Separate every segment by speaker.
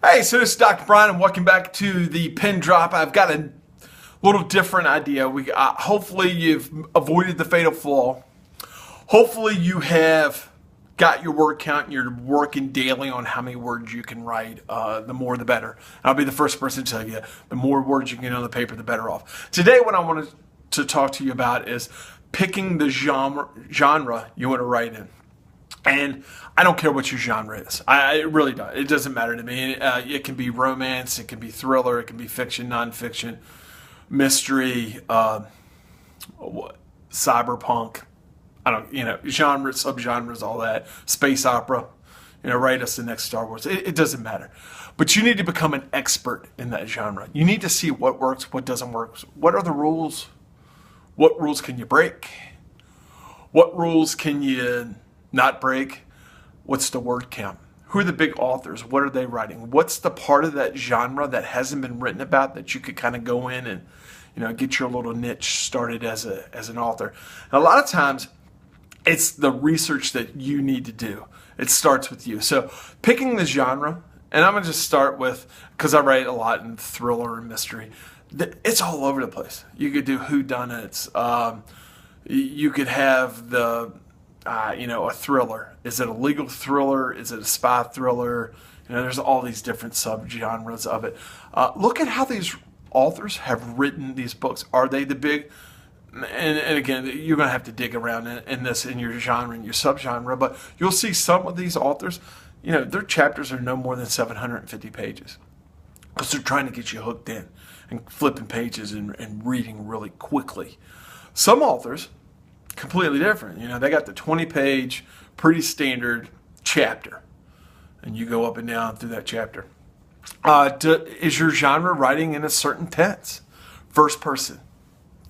Speaker 1: Hey, so this is Dr. Brian, and welcome back to the Pin Drop. I've got a little different idea. Hopefully you've avoided the fatal flaw. Hopefully you have got your word count and you're working daily on how many words you can write. The more, the better. I'll be the first person to tell you, the more words you can get on the paper, the better off. Today, what I wanted to talk to you about is picking the genre you want to write in. And I don't care what your genre is. I really don't. It doesn't matter to me. It can be romance, it can be thriller, it can be fiction, nonfiction, mystery, cyberpunk. I don't, genres, subgenres, all that. Space opera. Write us the next Star Wars. It doesn't matter. But you need to become an expert in that genre. You need to see what works, what doesn't work. What are the rules? What rules can you break? What rules can you not break? What's the word count? Who are the big authors? What are they writing? What's the part of that genre that hasn't been written about that you could kind of go in and get your little niche started as an author? And a lot of times it's the research that you need to do. It starts with you. So picking the genre, and I'm going to just start with, because I write a lot in thriller and mystery, it's all over the place. You could do whodunits. You could have a thriller. Is it a legal thriller? Is it a spy thriller? There's all these different subgenres of it. Look at how these authors have written these books. Are they the big? And again, you're going to have to dig around in your genre and your subgenre, but you'll see some of these authors, their chapters are no more than 750 pages because they're trying to get you hooked in and flipping pages and reading really quickly. Some authors, completely different. They got the 20-page, pretty standard chapter, and you go up and down through that chapter. Is your genre writing in a certain tense? First person,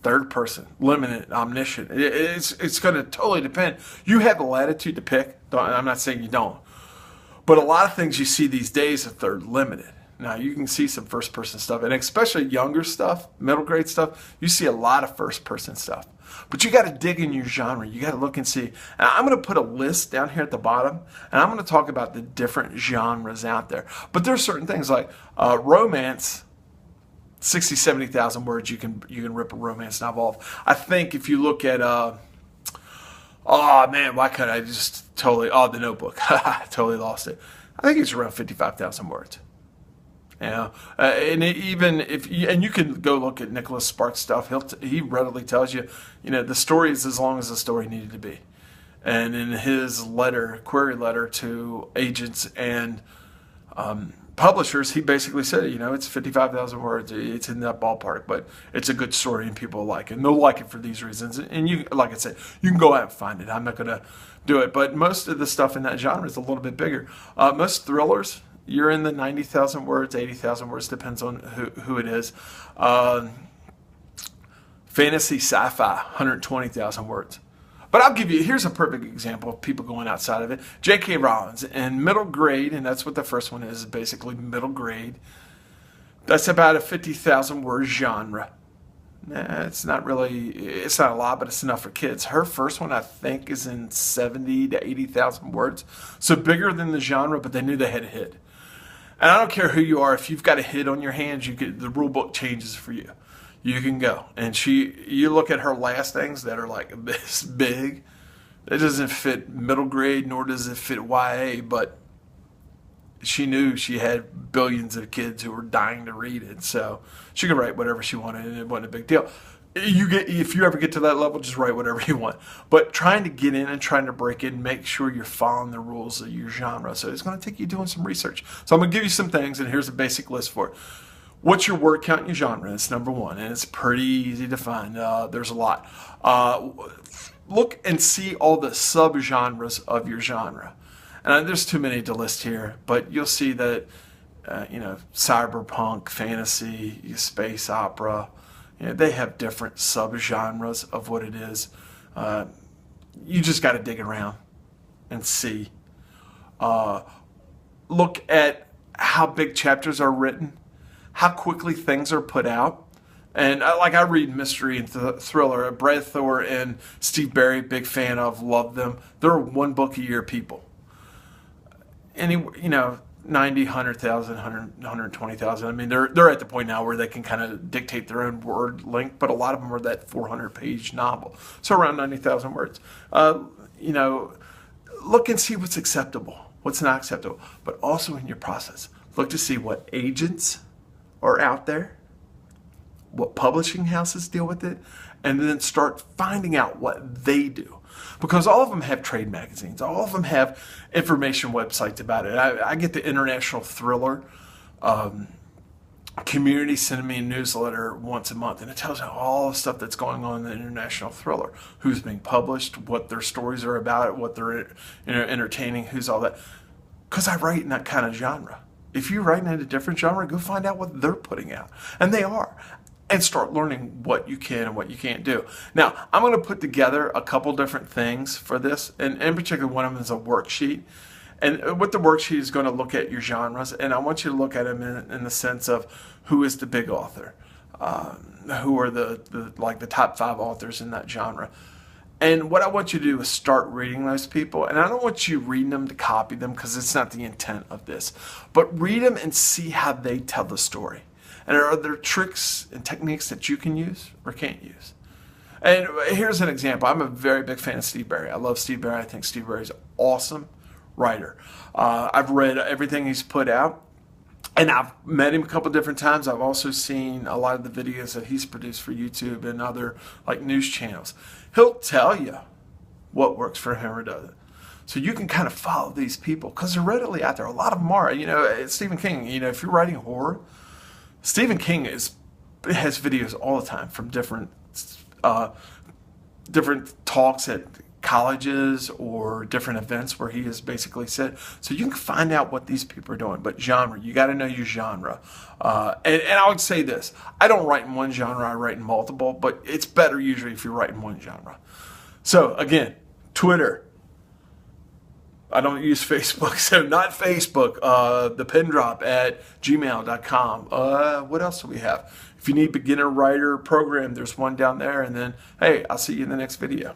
Speaker 1: third person, limited, omniscient. It's going to totally depend. You have the latitude to pick. I'm not saying you don't. But a lot of things you see these days are third limited. Now, you can see some first-person stuff, and especially younger stuff, middle-grade stuff, you see a lot of first-person stuff. But you got to dig in your genre. You got to look and see. And I'm going to put a list down here at the bottom, and I'm going to talk about the different genres out there. But there's certain things like romance, 60, 70,000 words, you can rip a romance novel off. I think if you look at, why could I just The Notebook. I totally lost it. I think it's around 55,000 words. And you can go look at Nicholas Sparks' stuff. He readily tells you, the story is as long as the story needed to be. And in his query letter to agents and publishers, he basically said, it's 55,000 words. It's in that ballpark, but it's a good story and people like it. And they'll like it for these reasons. And you, like I said, you can go out and find it. I'm not going to do it. But most of the stuff in that genre is a little bit bigger. Most thrillers, you're in the 90,000 words, 80,000 words, depends on who it is. Fantasy, sci-fi, 120,000 words. But here's a perfect example of people going outside of it. J.K. Rowling in middle grade, and that's what the first one is basically middle grade. That's about a 50,000 word genre. It's not a lot, but it's enough for kids. Her first one, I think, is in 70 to 80,000 words. So bigger than the genre, but they knew they had a hit. And I don't care who you are. If you've got a hit on your hands, the rule book changes for you. You can go. And you look at her last things that are like this big. It doesn't fit middle grade, nor does it fit YA, but she knew she had billions of kids who were dying to read it. So she could write whatever she wanted, and it wasn't a big deal. If you ever get to that level, just write whatever you want. But trying to get in and trying to break in, make sure you're following the rules of your genre. So it's going to take you doing some research. So I'm going to give you some things, and here's a basic list for it. What's your word count in your genre? That's number one, and it's pretty easy to find. There's a lot. Look and see all the subgenres of your genre. And there's too many to list here, but you'll see that, cyberpunk, fantasy, space opera, they have different subgenres of what it is. You just got to dig around and see. Look at how big chapters are written, how quickly things are put out. And I read mystery and thriller. Brad Thor and Steve Berry, big fan of, love them. They're one book a year people. And 90, 100,000, 120,000. I mean, they're at the point now where they can kind of dictate their own word length, but a lot of them are that 400-page novel. So around 90,000 words. You know, look and see what's acceptable, what's not acceptable, but also in your process. Look to see what agents are out there, what publishing houses deal with it, and then start finding out what they do. Because all of them have trade magazines. All of them have information websites about it. I get the International Thriller community sending me a newsletter once a month, and it tells you all the stuff that's going on in the International Thriller, who's being published, what their stories are about, what they're entertaining, who's all that. Because I write in that kind of genre. If you're writing in a different genre, go find out what they're putting out. And they are. And start learning what you can and what you can't do. Now, I'm going to put together a couple different things for this, and in particular, one of them is a worksheet. And with the worksheet is going to look at your genres, and I want you to look at them in the sense of who is the big author, who are the top 5 authors in that genre. And what I want you to do is start reading those people. And I don't want you reading them to copy them, because it's not the intent of this. But read them and see how they tell the story. And are there tricks and techniques that you can use or can't use? And here's an example. I'm a very big fan of Steve Berry. I love Steve Berry. I think Steve Berry's an awesome writer. I've read everything he's put out, and I've met him a couple different times. I've also seen a lot of the videos that he's produced for YouTube and other like news channels. He'll tell you what works for him or doesn't. So you can kind of follow these people because they're readily out there. A lot of them are. You know, Stephen King, you know, if you're writing horror, Stephen King has videos all the time from different talks at colleges or different events where he has basically said. So you can find out what these people are doing. But genre, you got to know your genre. And I would say this: I don't write in one genre; I write in multiple. But it's better usually if you write in one genre. So again, Twitter. I don't use Facebook, so not Facebook. The Pen Drop at gmail.com. What else do we have? If you need beginner writer program, there's one down there. And then, hey, I'll see you in the next video.